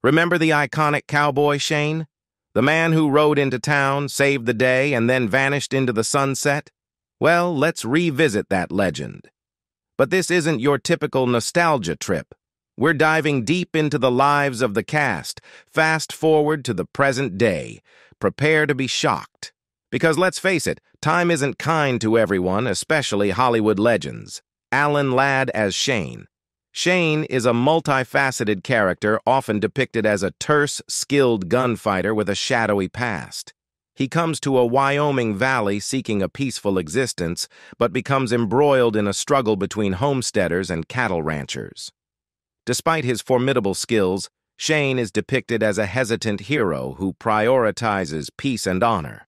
Remember the iconic cowboy Shane? The man who rode into town, saved the day, and then vanished into the sunset? Well, let's revisit that legend. But this isn't your typical nostalgia trip. We're diving deep into the lives of the cast, fast forward to the present day. Prepare to be shocked. Because let's face it, time isn't kind to everyone, especially Hollywood legends. Alan Ladd as Shane. Shane is a multifaceted character often depicted as a terse, skilled gunfighter with a shadowy past. He comes to a Wyoming valley seeking a peaceful existence, but becomes embroiled in a struggle between homesteaders and cattle ranchers. Despite his formidable skills, Shane is depicted as a hesitant hero who prioritizes peace and honor.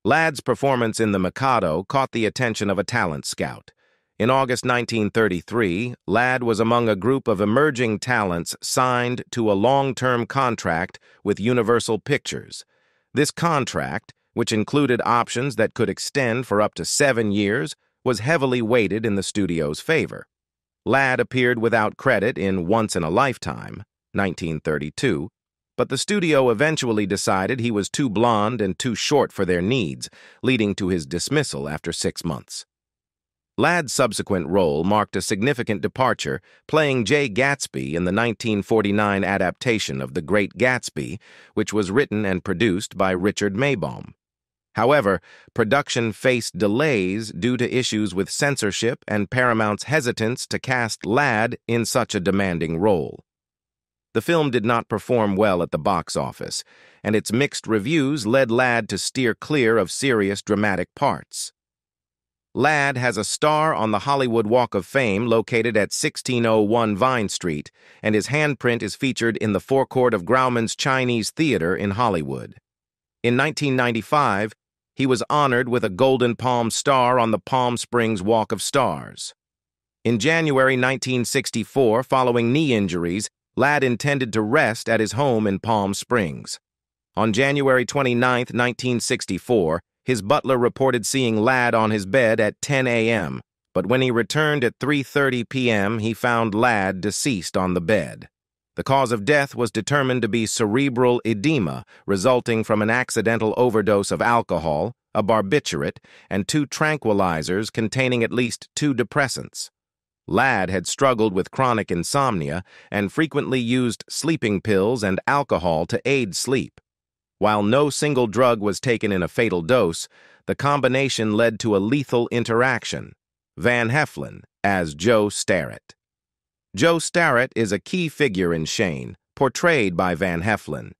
Ladd's performance in The Mikado caught the attention of a talent scout. In August 1933, Ladd was among a group of emerging talents signed to a long-term contract with Universal Pictures. This contract, which included options that could extend for up to 7 years, was heavily weighted in the studio's favor. Ladd appeared without credit in Once in a Lifetime, 1932, but the studio eventually decided he was too blonde and too short for their needs, leading to his dismissal after 6 months. Ladd's subsequent role marked a significant departure, playing Jay Gatsby in the 1949 adaptation of The Great Gatsby, which was written and produced by Richard Maibaum. However, production faced delays due to issues with censorship and Paramount's hesitance to cast Ladd in such a demanding role. The film did not perform well at the box office, and its mixed reviews led Ladd to steer clear of serious dramatic parts. Ladd has a star on the Hollywood Walk of Fame located at 1601 Vine Street, and his handprint is featured in the forecourt of Grauman's Chinese Theater in Hollywood. In 1995, he was honored with a Golden Palm Star on the Palm Springs Walk of Stars. In January 1964, following knee injuries, Ladd intended to rest at his home in Palm Springs. On January 29, 1964, his butler reported seeing Ladd on his bed at 10 a.m., but when he returned at 3:30 p.m., he found Ladd deceased on the bed. The cause of death was determined to be cerebral edema, resulting from an accidental overdose of alcohol, a barbiturate, and 2 tranquilizers containing at least 2 depressants. Ladd had struggled with chronic insomnia and frequently used sleeping pills and alcohol to aid sleep. While no single drug was taken in a fatal dose, the combination led to a lethal interaction. Van Heflin as Joe Starrett. Joe Starrett is a key figure in Shane, portrayed by Van Heflin.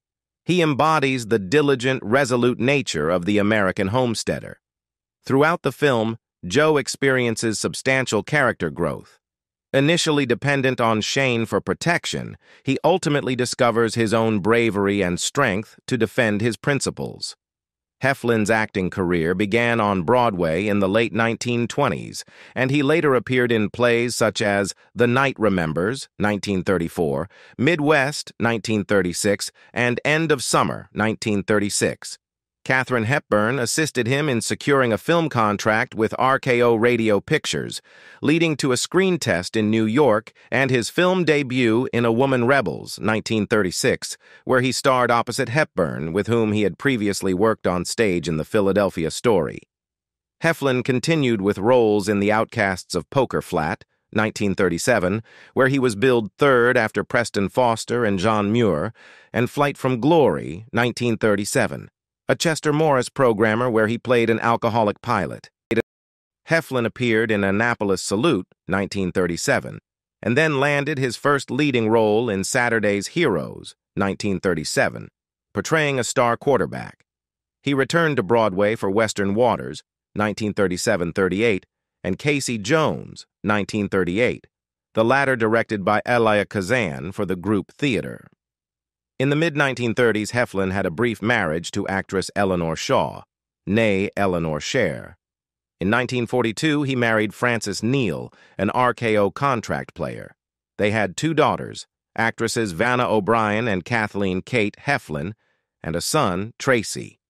He embodies the diligent, resolute nature of the American homesteader. Throughout the film, Joe experiences substantial character growth. Initially dependent on Shane for protection, he ultimately discovers his own bravery and strength to defend his principles. Heflin's acting career began on Broadway in the late 1920s, and he later appeared in plays such as The Night Remembers, 1934, Midwest, 1936, and End of Summer, 1936. Katharine Hepburn assisted him in securing a film contract with RKO Radio Pictures, leading to a screen test in New York and his film debut in A Woman Rebels, 1936, where he starred opposite Hepburn, with whom he had previously worked on stage in The Philadelphia Story. Heflin continued with roles in The Outcasts of Poker Flat, 1937, where he was billed third after Preston Foster and John Muir, and Flight from Glory, 1937. A Chester Morris programmer where he played an alcoholic pilot. Heflin appeared in Annapolis Salute, 1937, and then landed his first leading role in Saturday's Heroes, 1937, portraying a star quarterback. He returned to Broadway for Western Waters, 1937-38, and Casey Jones, 1938, the latter directed by Elia Kazan for the Group Theater. In the mid-1930s, Heflin had a brief marriage to actress Eleanor Shaw, née Eleanor Scher. In 1942, he married Frances Neal, an RKO contract player. They had 2 daughters, actresses Vanna O'Brien and Kathleen Kate Heflin, and a son, Tracy.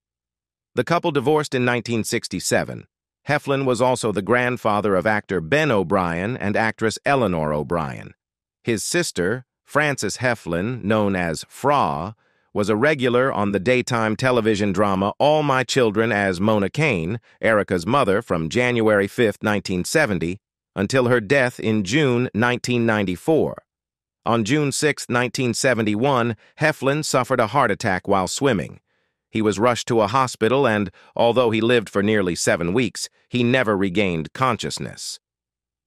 The couple divorced in 1967. Heflin was also the grandfather of actor Ben O'Brien and actress Eleanor O'Brien. His sister, Frances Heflin, known as Fra, was a regular on the daytime television drama All My Children as Mona Kane, Erica's mother, from January 5, 1970, until her death in June 1994. On June 6, 1971, Heflin suffered a heart attack while swimming. He was rushed to a hospital and, although he lived for nearly 7 weeks, he never regained consciousness.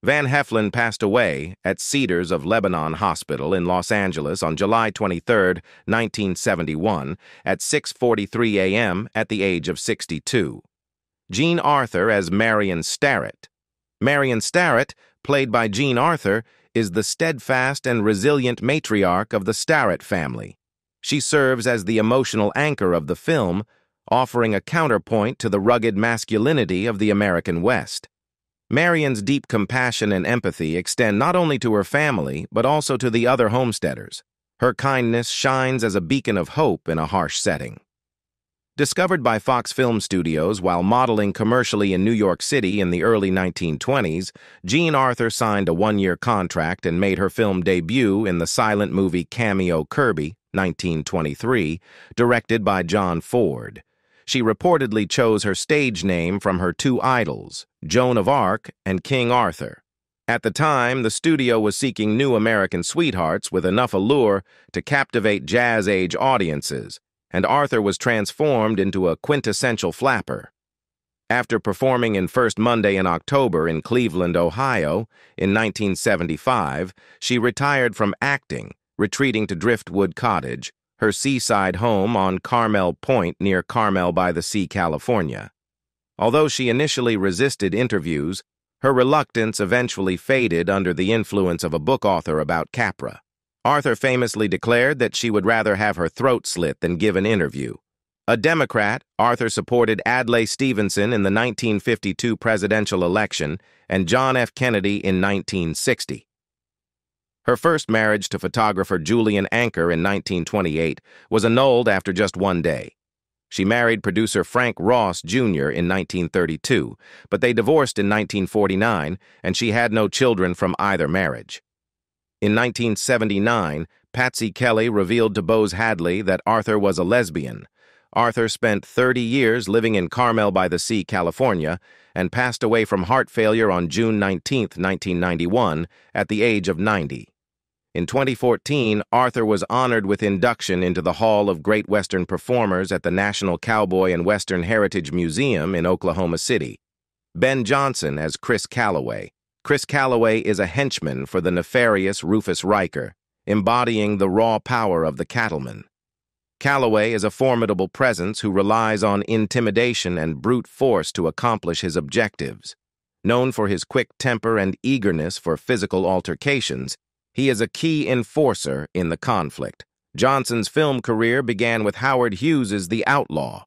Van Heflin passed away at Cedars of Lebanon Hospital in Los Angeles on July 23, 1971, at 6:43 a.m. at the age of 62. Jean Arthur as Marion Starrett. Marion Starrett, played by Jean Arthur, is the steadfast and resilient matriarch of the Starrett family. She serves as the emotional anchor of the film, offering a counterpoint to the rugged masculinity of the American West. Marion's deep compassion and empathy extend not only to her family, but also to the other homesteaders. Her kindness shines as a beacon of hope in a harsh setting. Discovered by Fox Film Studios while modeling commercially in New York City in the early 1920s, Jean Arthur signed a 1-year contract and made her film debut in the silent movie Cameo Kirby, 1923, directed by John Ford. She reportedly chose her stage name from her 2 idols, Joan of Arc and King Arthur. At the time, the studio was seeking new American sweethearts with enough allure to captivate jazz-age audiences, and Arthur was transformed into a quintessential flapper. After performing in First Monday in October in Cleveland, Ohio, in 1975, she retired from acting, retreating to Driftwood Cottage, her seaside home on Carmel Point near Carmel by the Sea, California. Although she initially resisted interviews, her reluctance eventually faded under the influence of a book author about Capra. Arthur famously declared that she would rather have her throat slit than give an interview. A Democrat, Arthur supported Adlai Stevenson in the 1952 presidential election and John F. Kennedy in 1960. Her first marriage to photographer Julian Anker in 1928 was annulled after just 1 day. She married producer Frank Ross, Jr. in 1932, but they divorced in 1949, and she had no children from either marriage. In 1979, Patsy Kelly revealed to Bose Hadley that Arthur was a lesbian. Arthur spent 30 years living in Carmel by the Sea, California, and passed away from heart failure on June 19, 1991, at the age of 90. In 2014, Arthur was honored with induction into the Hall of Great Western Performers at the National Cowboy and Western Heritage Museum in Oklahoma City. Ben Johnson as Chris Calloway. Chris Calloway is a henchman for the nefarious Rufus Riker, embodying the raw power of the cattleman. Calloway is a formidable presence who relies on intimidation and brute force to accomplish his objectives. Known for his quick temper and eagerness for physical altercations, he is a key enforcer in the conflict. Johnson's film career began with Howard Hughes's The Outlaw.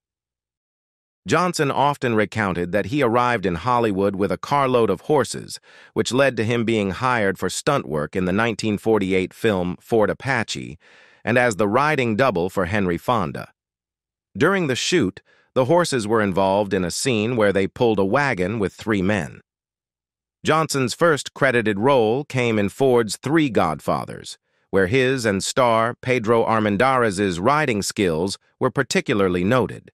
Johnson often recounted that he arrived in Hollywood with a carload of horses, which led to him being hired for stunt work in the 1948 film Fort Apache, and as the riding double for Henry Fonda. During the shoot, the horses were involved in a scene where they pulled a wagon with 3 men. Johnson's first credited role came in Ford's Three Godfathers, where his and star Pedro Armendariz' riding skills were particularly noted.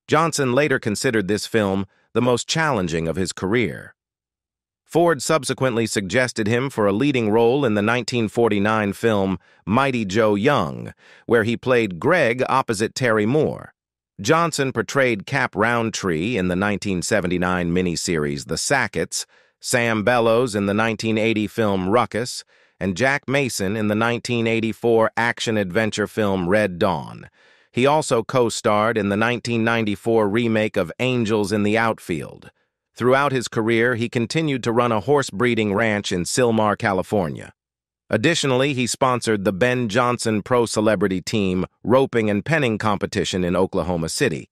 Johnson later considered this film the most challenging of his career. Ford subsequently suggested him for a leading role in the 1949 film Mighty Joe Young, where he played Greg opposite Terry Moore. Johnson portrayed Cap Roundtree in the 1979 miniseries The Sacketts, Sam Bellows in the 1980 film Ruckus, and Jack Mason in the 1984 action-adventure film Red Dawn. He also co-starred in the 1994 remake of Angels in the Outfield. Throughout his career, he continued to run a horse breeding ranch in Sylmar, California. Additionally, he sponsored the Ben Johnson Pro Celebrity Team roping and penning competition in Oklahoma City,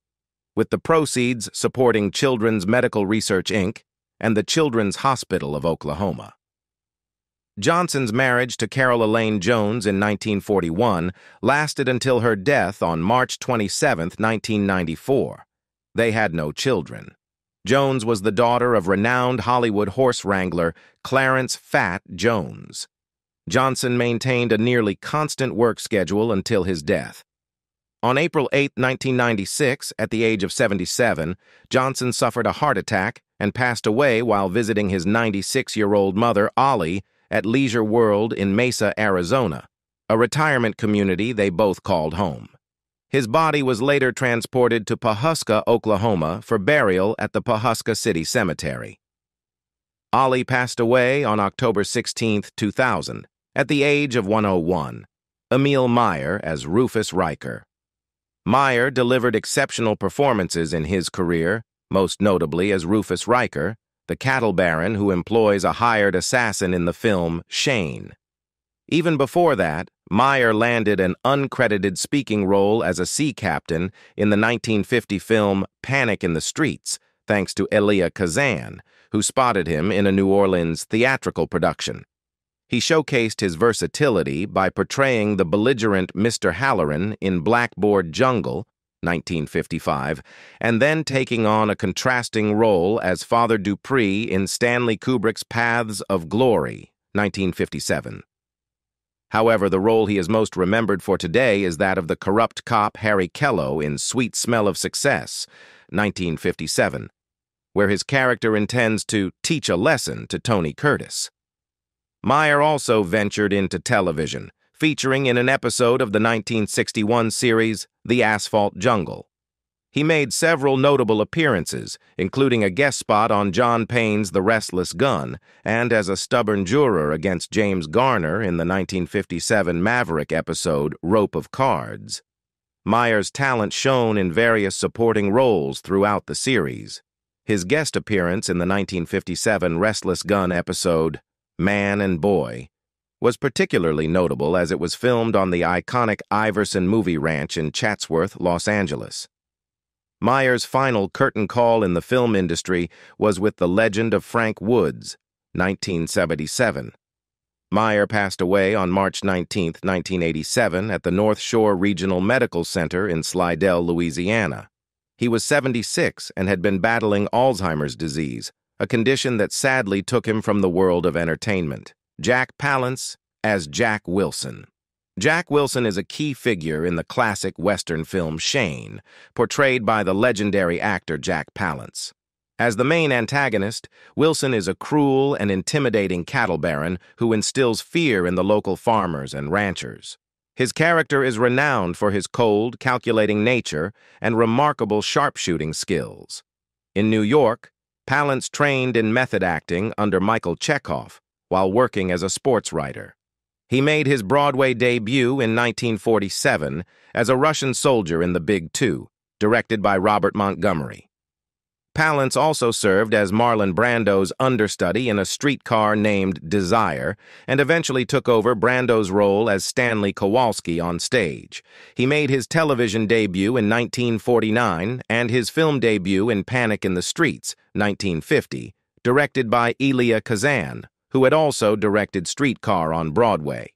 with the proceeds supporting Children's Medical Research, Inc., and the Children's Hospital of Oklahoma. Johnson's marriage to Carol Elaine Jones in 1941 lasted until her death on March 27, 1994. They had no children. Jones was the daughter of renowned Hollywood horse wrangler Clarence Fat Jones. Johnson maintained a nearly constant work schedule until his death. On April 8, 1996, at the age of 77, Johnson suffered a heart attack and passed away while visiting his 96-year-old mother, Ollie, at Leisure World in Mesa, Arizona, a retirement community they both called home. His body was later transported to Pawhuska, Oklahoma, for burial at the Pawhuska City Cemetery. Ollie passed away on October 16, 2000, at the age of 101. Emil Meyer as Rufus Riker. Meyer delivered exceptional performances in his career, most notably as Rufus Riker, the cattle baron who employs a hired assassin in the film Shane. Even before that, Meyer landed an uncredited speaking role as a sea captain in the 1950 film Panic in the Streets, thanks to Elia Kazan, who spotted him in a New Orleans theatrical production. He showcased his versatility by portraying the belligerent Mr. Halloran in Blackboard Jungle, 1955, and then taking on a contrasting role as Father Dupree in Stanley Kubrick's Paths of Glory, 1957. However, the role he is most remembered for today is that of the corrupt cop Harry Kello in Sweet Smell of Success, 1957, where his character intends to teach a lesson to Tony Curtis. Meyer also ventured into television, featuring in an episode of the 1961 series The Asphalt Jungle. He made several notable appearances, including a guest spot on John Payne's The Restless Gun and as a stubborn juror against James Garner in the 1957 Maverick episode Rope of Cards. Meyer's talent shone in various supporting roles throughout the series. His guest appearance in the 1957 Restless Gun episode Man and Boy was particularly notable as it was filmed on the iconic Iverson Movie Ranch in Chatsworth, Los Angeles. Meyer's final curtain call in the film industry was with The Legend of Frank Woods, 1977. Meyer passed away on March 19, 1987, at the North Shore Regional Medical Center in Slidell, Louisiana. He was 76 and had been battling Alzheimer's disease, a condition that sadly took him from the world of entertainment. Jack Palance as Jack Wilson. Jack Wilson is a key figure in the classic Western film Shane, portrayed by the legendary actor Jack Palance. As the main antagonist, Wilson is a cruel and intimidating cattle baron who instills fear in the local farmers and ranchers. His character is renowned for his cold, calculating nature and remarkable sharpshooting skills. In New York, Palance trained in method acting under Michael Chekhov while working as a sports writer. He made his Broadway debut in 1947 as a Russian soldier in The Big Two, directed by Robert Montgomery. Palance also served as Marlon Brando's understudy in A Streetcar Named Desire and eventually took over Brando's role as Stanley Kowalski on stage. He made his television debut in 1949 and his film debut in Panic in the Streets, 1950, directed by Elia Kazan, who had also directed Streetcar on Broadway.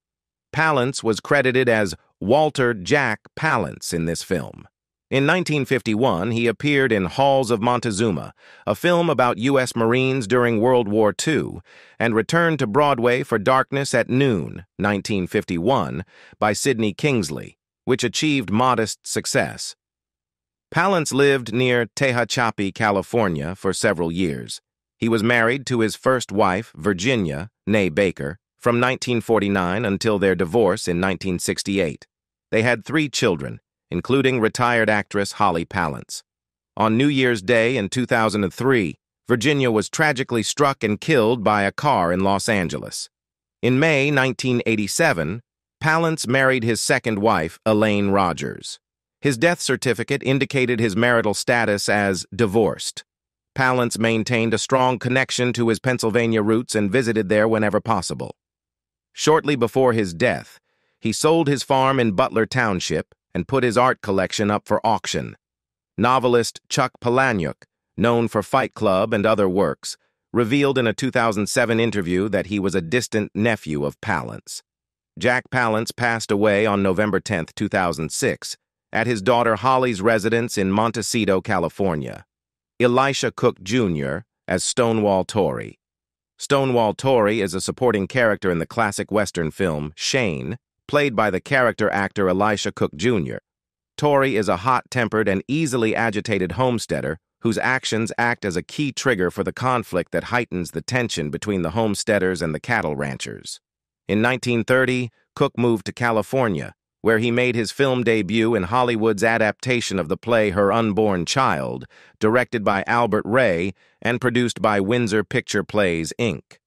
Palance was credited as Walter Jack Palance in this film. In 1951, he appeared in Halls of Montezuma, a film about U.S. Marines during World War II, and returned to Broadway for Darkness at Noon, 1951, by Sidney Kingsley, which achieved modest success. Palance lived near Tehachapi, California, for several years. He was married to his first wife, Virginia, née Baker, from 1949 until their divorce in 1968. They had 3 children, including retired actress Holly Palance. On New Year's Day in 2003, Virginia was tragically struck and killed by a car in Los Angeles. In May 1987, Palance married his second wife, Elaine Rogers. His death certificate indicated his marital status as divorced. Palance maintained a strong connection to his Pennsylvania roots and visited there whenever possible. Shortly before his death, he sold his farm in Butler Township and put his art collection up for auction. Novelist Chuck Palahniuk, known for Fight Club and other works, revealed in a 2007 interview that he was a distant nephew of Palance. Jack Palance passed away on November 10, 2006, at his daughter Holly's residence in Montecito, California. Elisha Cook, Jr. as Stonewall Tory. Stonewall Tory is a supporting character in the classic Western film Shane, played by the character actor Elisha Cook Jr. Tory is a hot-tempered and easily agitated homesteader whose actions act as a key trigger for the conflict that heightens the tension between the homesteaders and the cattle ranchers. In 1930, Cook moved to California, where he made his film debut in Hollywood's adaptation of the play Her Unborn Child, directed by Albert Ray and produced by Windsor Picture Plays, Inc.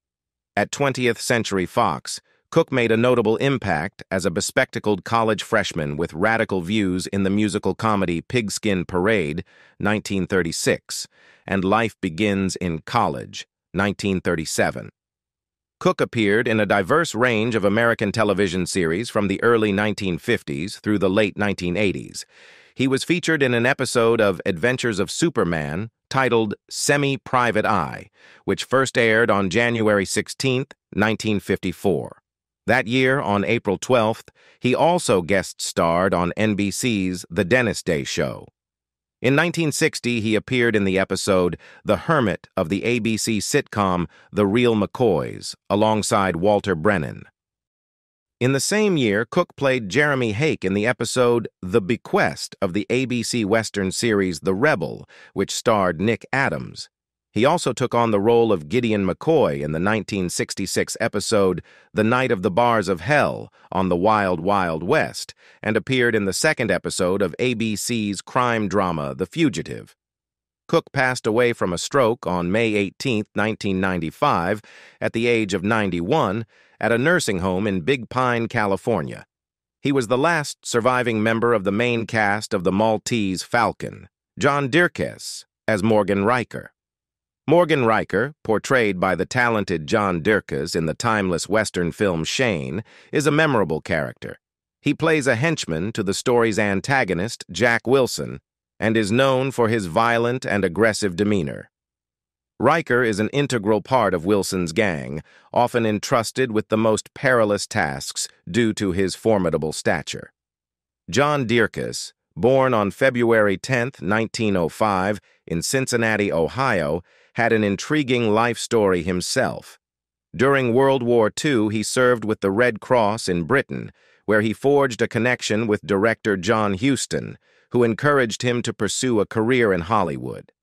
At 20th Century Fox, Cook made a notable impact as a bespectacled college freshman with radical views in the musical comedy Pigskin Parade, 1936, and Life Begins in College, 1937. Cook appeared in a diverse range of American television series from the early 1950s through the late 1980s. He was featured in an episode of Adventures of Superman titled Semi-Private Eye, which first aired on January 16, 1954. That year, on April 12th, he also guest-starred on NBC's The Dennis Day Show. In 1960, he appeared in the episode The Hermit of the ABC sitcom The Real McCoys, alongside Walter Brennan. In the same year, Cook played Jeremy Hake in the episode The Bequest of the ABC Western series The Rebel, which starred Nick Adams. He also took on the role of Gideon McCoy in the 1966 episode The Night of the Bars of Hell on the Wild Wild West, and appeared in the second episode of ABC's crime drama The Fugitive. Cook passed away from a stroke on May 18, 1995, at the age of 91, at a nursing home in Big Pine, California. He was the last surviving member of the main cast of The Maltese Falcon, John Dierkes, as Morgan Riker. Morgan Riker, portrayed by the talented John Dierkes in the timeless Western film Shane, is a memorable character. He plays a henchman to the story's antagonist, Jack Wilson, and is known for his violent and aggressive demeanor. Riker is an integral part of Wilson's gang, often entrusted with the most perilous tasks due to his formidable stature. John Dierkes, born on February 10, 1905, in Cincinnati, Ohio, had an intriguing life story himself. During World War II, he served with the Red Cross in Britain, where he forged a connection with director John Huston, who encouraged him to pursue a career in Hollywood.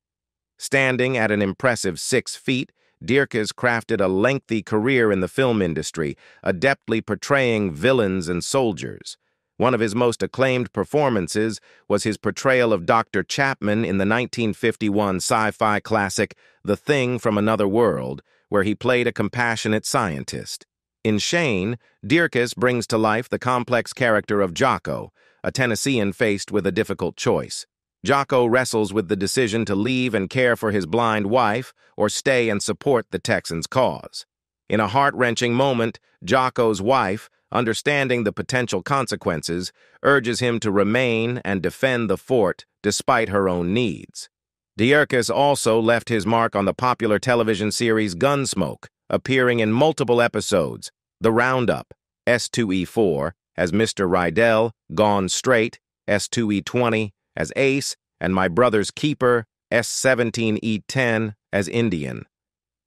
Standing at an impressive 6 feet, Dierkes crafted a lengthy career in the film industry, adeptly portraying villains and soldiers. One of his most acclaimed performances was his portrayal of Dr. Chapman in the 1951 sci-fi classic The Thing from Another World, where he played a compassionate scientist. In Shane, Dierkes brings to life the complex character of Jocko, a Tennessean faced with a difficult choice. Jocko wrestles with the decision to leave and care for his blind wife or stay and support the Texans' cause. In a heart-wrenching moment, Jocko's wife, understanding the potential consequences, urges him to remain and defend the fort despite her own needs. Dierkes also left his mark on the popular television series Gunsmoke, appearing in multiple episodes: The Roundup, S2E4, as Mr. Rydell, Gone Straight, S2E20, as Ace, and My Brother's Keeper, S17E10, as Indian.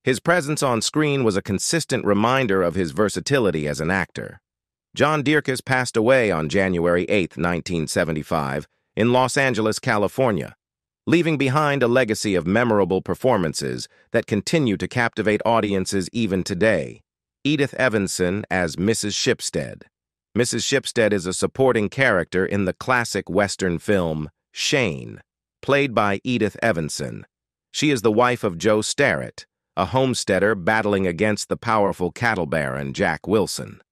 His presence on screen was a consistent reminder of his versatility as an actor. John Dierkes passed away on January 8, 1975, in Los Angeles, California, leaving behind a legacy of memorable performances that continue to captivate audiences even today. Edith Evanson as Mrs. Shipstead. Mrs. Shipstead is a supporting character in the classic Western film Shane, played by Edith Evanson. She is the wife of Joe Starrett, a homesteader battling against the powerful cattle baron Jack Wilson.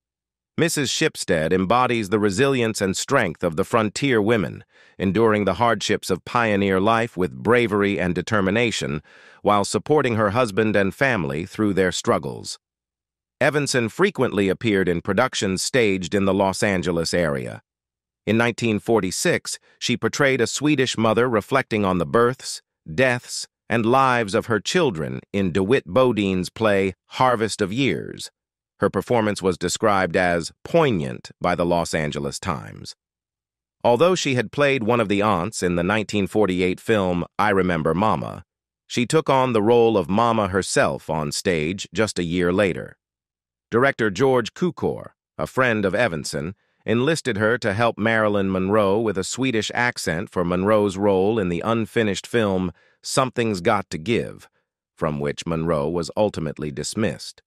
Mrs. Shipstead embodies the resilience and strength of the frontier women, enduring the hardships of pioneer life with bravery and determination, while supporting her husband and family through their struggles. Evanson frequently appeared in productions staged in the Los Angeles area. In 1946, she portrayed a Swedish mother reflecting on the births, deaths, and lives of her children in DeWitt Bodine's play Harvest of Years. Her performance was described as poignant by the Los Angeles Times. Although she had played one of the aunts in the 1948 film I Remember Mama, She took on the role of Mama herself on stage just a year later. Director George Cukor, a friend of Evanson, enlisted her to help Marilyn Monroe with a Swedish accent for Monroe's role in the unfinished film Something's Got to Give, from which Monroe was ultimately dismissed.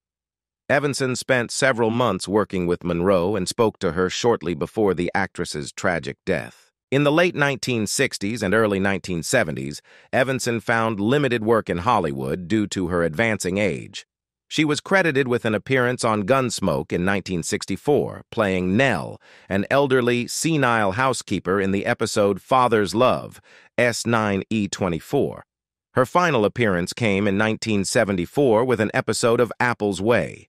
Evanson spent several months working with Monroe and spoke to her shortly before the actress's tragic death. In the late 1960s and early 1970s, Evanson found limited work in Hollywood due to her advancing age. She was credited with an appearance on Gunsmoke in 1964, playing Nell, an elderly, senile housekeeper in the episode Father's Love, S9E24. Her final appearance came in 1974 with an episode of Apple's Way.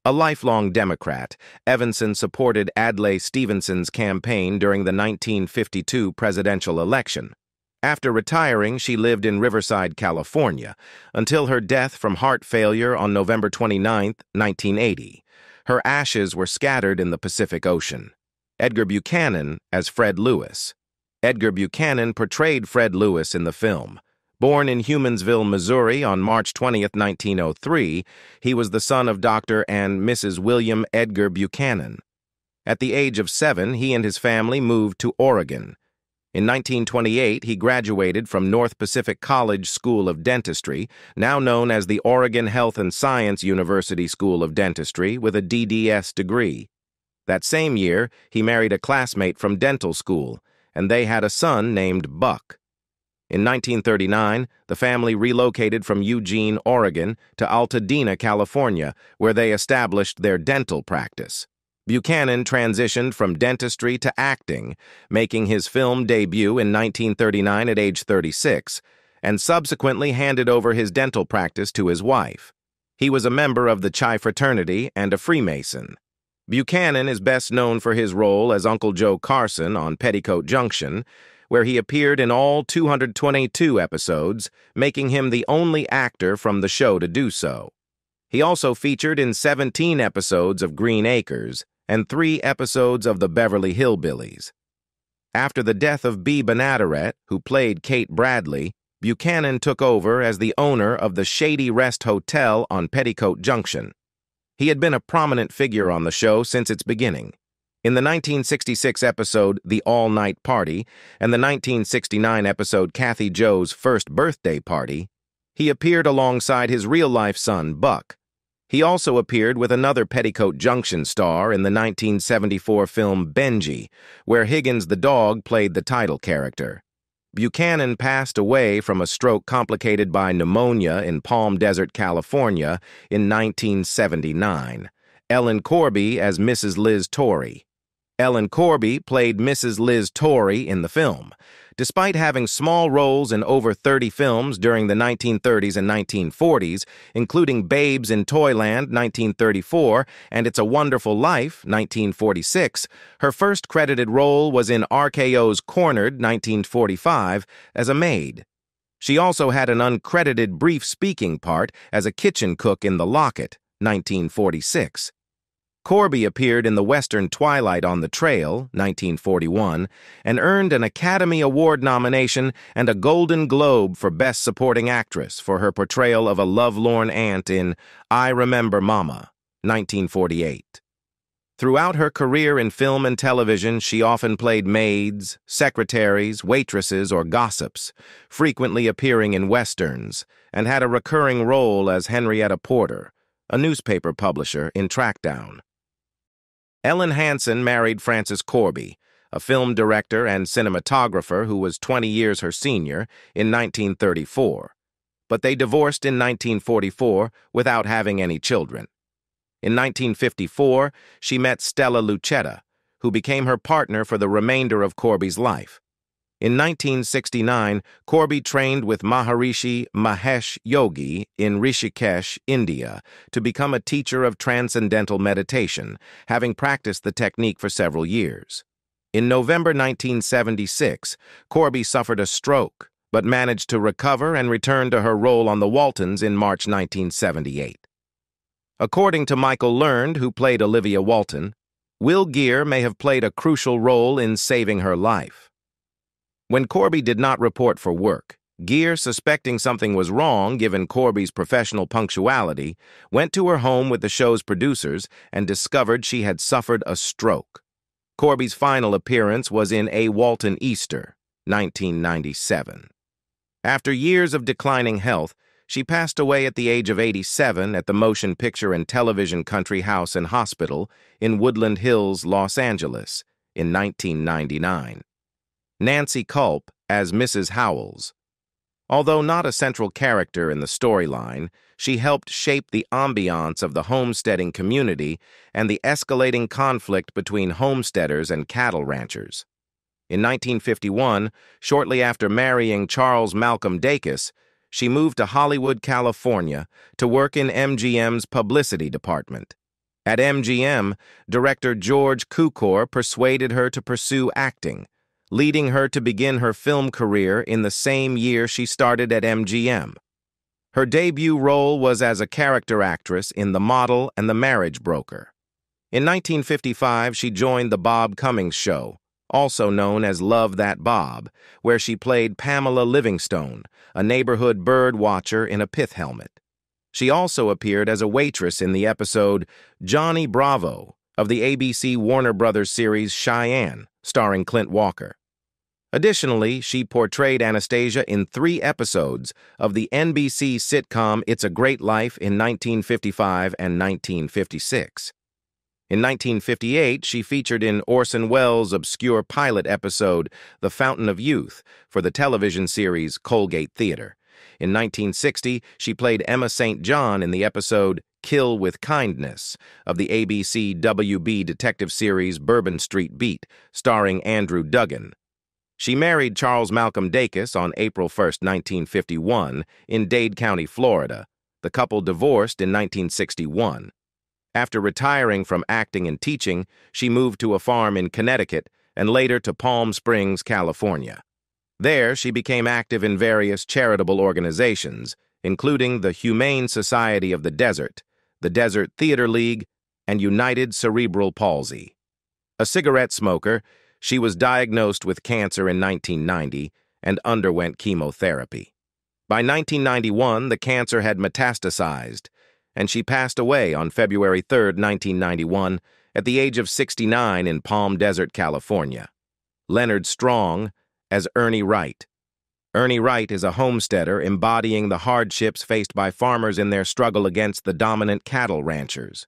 A lifelong Democrat, Evanson supported Adlai Stevenson's campaign during the 1952 presidential election. After retiring, she lived in Riverside, California, until her death from heart failure on November 29, 1980. Her ashes were scattered in the Pacific Ocean. Edgar Buchanan as Fred Lewis. Edgar Buchanan portrayed Fred Lewis in the film. Born in Humansville, Missouri on March 20, 1903, he was the son of Dr. and Mrs. William Edgar Buchanan. At the age of 7, he and his family moved to Oregon. In 1928, he graduated from North Pacific College School of Dentistry, now known as the Oregon Health and Science University School of Dentistry, with a DDS degree. That same year, he married a classmate from dental school, and they had a son named Buck. In 1939, the family relocated from Eugene, Oregon, to Altadena, California, where they established their dental practice. Buchanan transitioned from dentistry to acting, making his film debut in 1939 at age 36, and subsequently handed over his dental practice to his wife. He was a member of the Chi Fraternity and a Freemason. Buchanan is best known for his role as Uncle Joe Carson on Petticoat Junction, where he appeared in all 222 episodes, making him the only actor from the show to do so. He also featured in 17 episodes of Green Acres and 3 episodes of the Beverly Hillbillies. After the death of Bea Benaderet, who played Kate Bradley, Buchanan took over as the owner of the Shady Rest Hotel on Petticoat Junction. He had been a prominent figure on the show since its beginning. In the 1966 episode The All-Night Party and the 1969 episode Kathy Joe's First Birthday Party, he appeared alongside his real-life son, Buck. He also appeared with another Petticoat Junction star in the 1974 film Benji, where Higgins the dog played the title character. Buchanan passed away from a stroke complicated by pneumonia in Palm Desert, California in 1979. Ellen Corby as Mrs. Liz Torrey. Ellen Corby played Mrs. Liz Torrey in the film. Despite having small roles in over 30 films during the 1930s and 1940s, including Babes in Toyland, 1934, and It's a Wonderful Life, 1946, her first credited role was in RKO's Cornered, 1945, as a maid. She also had an uncredited brief speaking part as a kitchen cook in The Locket, 1946. Corby appeared in the Western Twilight on the Trail, 1941, and earned an Academy Award nomination and a Golden Globe for Best Supporting Actress for her portrayal of a lovelorn aunt in I Remember Mama, 1948. Throughout her career in film and television, she often played maids, secretaries, waitresses, or gossips, frequently appearing in westerns, and had a recurring role as Henrietta Porter, a newspaper publisher in Trackdown. Ellen Hansen married Francis Corby, a film director and cinematographer who was 20 years her senior, in 1934. But they divorced in 1944 without having any children. In 1954, she met Stella Lucetta, who became her partner for the remainder of Corby's life. In 1969, Corby trained with Maharishi Mahesh Yogi in Rishikesh, India, to become a teacher of transcendental meditation, having practiced the technique for several years. In November 1976, Corby suffered a stroke, but managed to recover and return to her role on The Waltons in March 1978. According to Michael Learned, who played Olivia Walton, Will Geer may have played a crucial role in saving her life. When Corby did not report for work, Gere, suspecting something was wrong given Corby's professional punctuality, went to her home with the show's producers and discovered she had suffered a stroke. Corby's final appearance was in A Walton Easter, 1997. After years of declining health, she passed away at the age of 87 at the Motion Picture and Television Country House and Hospital in Woodland Hills, Los Angeles, in 1999. Nancy Kulp as Mrs. Howells. Although not a central character in the storyline, she helped shape the ambiance of the homesteading community and the escalating conflict between homesteaders and cattle ranchers. In 1951, shortly after marrying Charles Malcolm Dacus, she moved to Hollywood, California, to work in MGM's publicity department. At MGM, director George Cukor persuaded her to pursue acting, leading her to begin her film career in the same year she started at MGM. Her debut role was as a character actress in The Model and The Marriage Broker. In 1955, she joined The Bob Cummings Show, also known as Love That Bob, where she played Pamela Livingstone, a neighborhood bird watcher in a pith helmet. She also appeared as a waitress in the episode Johnny Bravo of the ABC Warner Brothers series Cheyenne, starring Clint Walker. Additionally, she portrayed Anastasia in 3 episodes of the NBC sitcom It's a Great Life in 1955 and 1956. In 1958, she featured in Orson Welles' obscure pilot episode The Fountain of Youth for the television series Colgate Theater. In 1960, she played Emma St. John in the episode Kill with Kindness of the ABC WB detective series Bourbon Street Beat, starring Andrew Duggan. She married Charles Malcolm Dacus on April 1, 1951, in Dade County, Florida. The couple divorced in 1961. After retiring from acting and teaching, she moved to a farm in Connecticut and later to Palm Springs, California. There, she became active in various charitable organizations, including the Humane Society of the Desert, the Desert Theater League, and United Cerebral Palsy. A cigarette smoker, she was diagnosed with cancer in 1990 and underwent chemotherapy. By 1991, the cancer had metastasized, and she passed away on February 3, 1991, at the age of 69 in Palm Desert, California. Leonard Strong as Ernie Wright. Ernie Wright is a homesteader embodying the hardships faced by farmers in their struggle against the dominant cattle ranchers.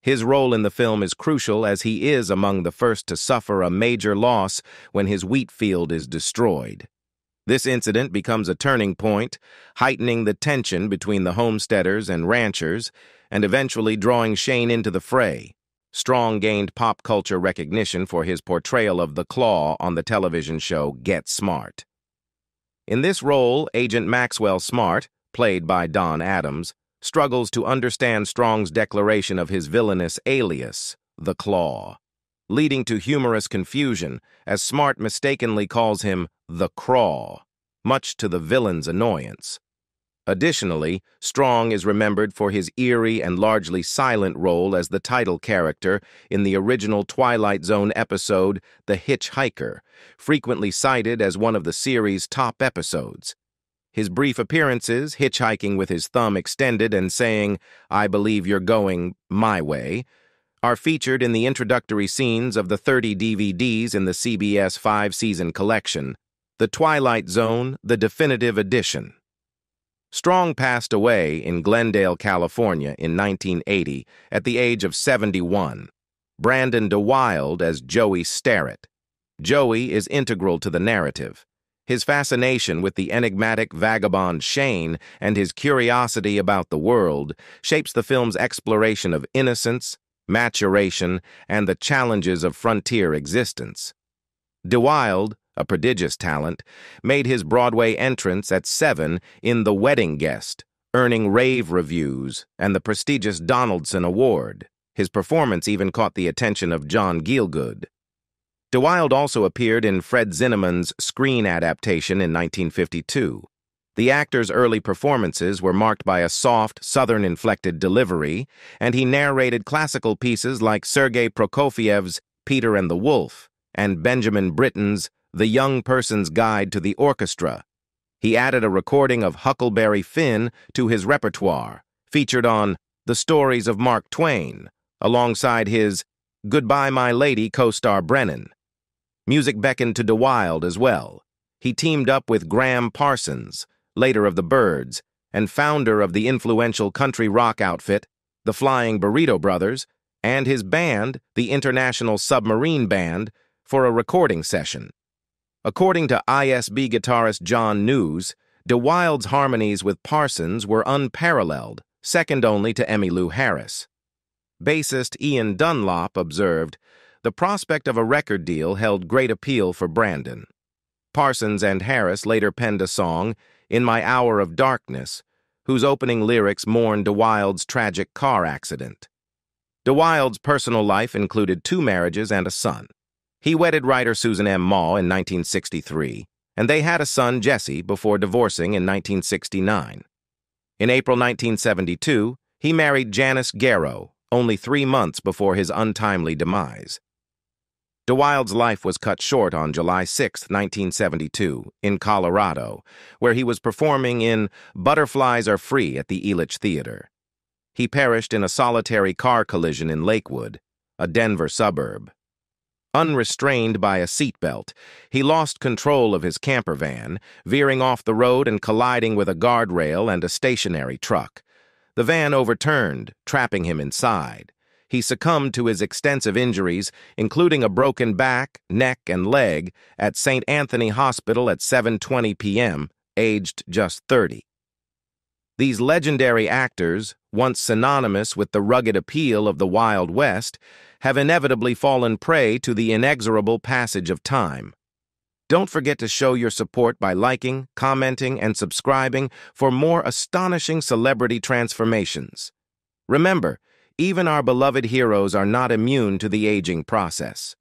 His role in the film is crucial as he is among the first to suffer a major loss when his wheat field is destroyed. This incident becomes a turning point, heightening the tension between the homesteaders and ranchers, and eventually drawing Shane into the fray. Strong gained pop culture recognition for his portrayal of the Claw on the television show Get Smart. In this role, Agent Maxwell Smart, played by Don Adams, struggles to understand Strong's declaration of his villainous alias, the Claw, leading to humorous confusion as Smart mistakenly calls him the Craw, much to the villain's annoyance. Additionally, Strong is remembered for his eerie and largely silent role as the title character in the original Twilight Zone episode The Hitchhiker, frequently cited as one of the series' top episodes. His brief appearances, hitchhiking with his thumb extended and saying, "I believe you're going my way," are featured in the introductory scenes of the 30 DVDs in the CBS 5-season collection, The Twilight Zone, the Definitive Edition. Strong passed away in Glendale, California in 1980 at the age of 71. Brandon DeWilde as Joey Starrett. Joey is integral to the narrative. His fascination with the enigmatic vagabond Shane and his curiosity about the world shapes the film's exploration of innocence, maturation, and the challenges of frontier existence. DeWilde, a prodigious talent, made his Broadway entrance at 7 in The Wedding Guest, earning rave reviews and the prestigious Donaldson Award. His performance even caught the attention of John Gielgud. DeWilde also appeared in Fred Zinnemann's screen adaptation in 1952. The actor's early performances were marked by a soft, Southern-inflected delivery, and he narrated classical pieces like Sergei Prokofiev's Peter and the Wolf and Benjamin Britten's The Young Person's Guide to the Orchestra. He added a recording of Huckleberry Finn to his repertoire, featured on The Stories of Mark Twain, alongside his Goodbye My Lady co-star Brennan. Music beckoned to DeWild as well. He teamed up with Graham Parsons, later of the Byrds, and founder of the influential country rock outfit, the Flying Burrito Brothers, and his band, the International Submarine Band, for a recording session. According to ISB guitarist John News, DeWild's harmonies with Parsons were unparalleled, second only to Emmylou Harris. Bassist Ian Dunlop observed, "The prospect of a record deal held great appeal for Brandon." Parsons and Harris later penned a song, In My Hour of Darkness, whose opening lyrics mourn DeWild's tragic car accident. DeWild's personal life included 2 marriages and a son. He wedded writer Susan M. Maugh in 1963, and they had a son, Jesse, before divorcing in 1969. In April 1972, he married Janice Garrow, only 3 months before his untimely demise. DeWild's life was cut short on July 6, 1972, in Colorado, where he was performing in Butterflies Are Free at the Elitch Theater. He perished in a solitary car collision in Lakewood, a Denver suburb. Unrestrained by a seatbelt, he lost control of his camper van, veering off the road and colliding with a guardrail and a stationary truck. The van overturned, trapping him inside. He succumbed to his extensive injuries, including a broken back, neck, and leg, at St. Anthony Hospital at 7:20 p.m., aged just 30. These legendary actors, once synonymous with the rugged appeal of the Wild West, have inevitably fallen prey to the inexorable passage of time. Don't forget to show your support by liking, commenting, and subscribing for more astonishing celebrity transformations. Remember, even our beloved heroes are not immune to the aging process.